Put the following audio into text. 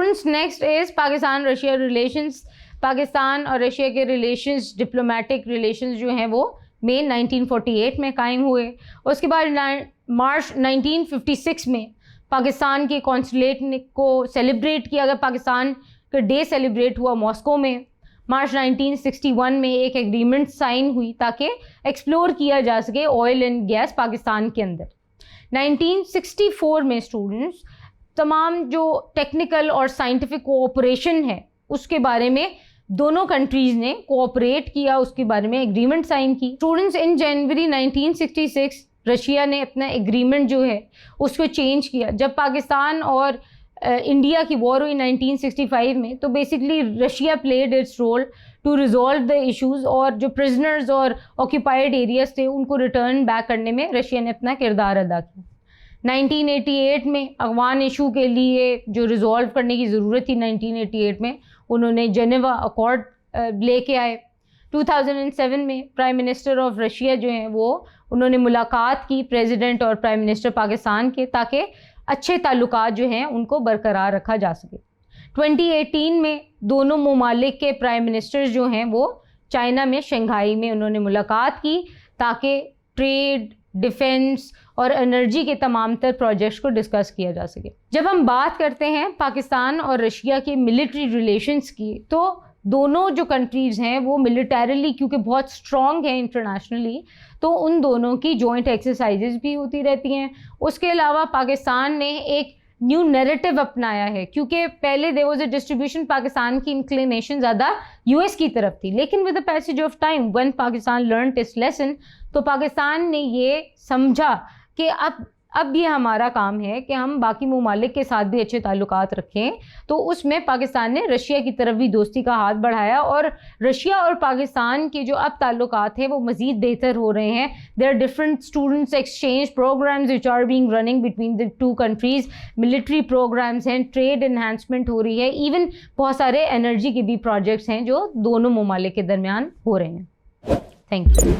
Students, next is Pakistan-Russia relations. Pakistan اور Russia کے relations, diplomatic relations جو ہیں وہ مئی 1948 میں قائم ہوئے. اس کے بعد مارچ 1956 میں پاکستان کے کونسولیٹ کو سیلیبریٹ کیا گیا، پاکستان کا ڈے سیلیبریٹ ہوا ماسکو میں. مارچ 1961 میں ایک ایگریمنٹ سائن ہوئی تاکہ ایکسپلور کیا جا سکے آئل اینڈ گیس پاکستان کے اندر. 1964 میں اسٹوڈنٹس تمام جو ٹیکنیکل اور سائنٹیفک کوآپریشن ہے اس کے بارے میں دونوں کنٹریز نے کوآپریٹ کیا، اس کے بارے میں ایگریمنٹ سائن کی. اسٹوڈنٹس ان جنوری 1966 رشیا نے اپنا ایگریمنٹ جو ہے اس کو چینج کیا. جب پاکستان اور انڈیا کی وار ہوئی 1965 میں تو basically Russia played its role to resolve the issues, اور جو پرزنرز اور آکیوپائڈ ایریاز تھے ان کو ریٹرن بیک کرنے میں رشیا نے اپنا کردار ادا کیا. 1988 میں افغان ایشو کے لیے جو ریزالو کرنے کی ضرورت تھی 1988 میں انہوں نے جنیوا اکارڈ لے کے آئے. 2007 میں پرائم منسٹر آف رشیا جو ہیں وہ انہوں نے ملاقات کی پریزیڈنٹ اور پرائم منسٹر پاکستان کے، تاکہ اچھے تعلقات جو ہیں ان کو برقرار رکھا جا سکے. 2018 میں دونوں ممالک کے پرائم منسٹر جو ہیں وہ چائنا میں شنگھائی میں انہوں نے ملاقات کی تاکہ ٹریڈ، ڈیفنس اور انرجی کے تمام تر پروجیکٹس کو ڈسکس کیا جا سکے. جب ہم بات کرتے ہیں پاکستان اور رشیا کے ملٹری ریلیشنز کی تو دونوں جو کنٹریز ہیں وہ ملیٹریلی کیونکہ بہت اسٹرانگ ہیں انٹرنیشنلی، تو ان دونوں کی جوائنٹ ایکسرسائزز بھی ہوتی رہتی ہیں. اس کے علاوہ پاکستان نے ایک نیو نیریٹو اپنایا ہے، کیونکہ پہلے there was a distribution, Pakistan کی انکلینیشن زیادہ یو ایس کی طرف تھی، لیکن with the passage of time when Pakistan learned its lesson تو پاکستان نے یہ سمجھا کہ اب یہ ہمارا کام ہے کہ ہم باقی ممالک کے ساتھ بھی اچھے تعلقات رکھیں. تو اس میں پاکستان نے رشیا کی طرف بھی دوستی کا ہاتھ بڑھایا، اور رشیا اور پاکستان کے جو اب تعلقات ہیں وہ مزید بہتر ہو رہے ہیں. There are different students exchange programs which are being running between the two countries. Military programs ہیں، ٹریڈ انہینسمنٹ ہو رہی ہے، ایون بہت سارے انرجی کے بھی پروجیکٹس ہیں جو دونوں ممالک کے درمیان ہو رہے ہیں. Thank you.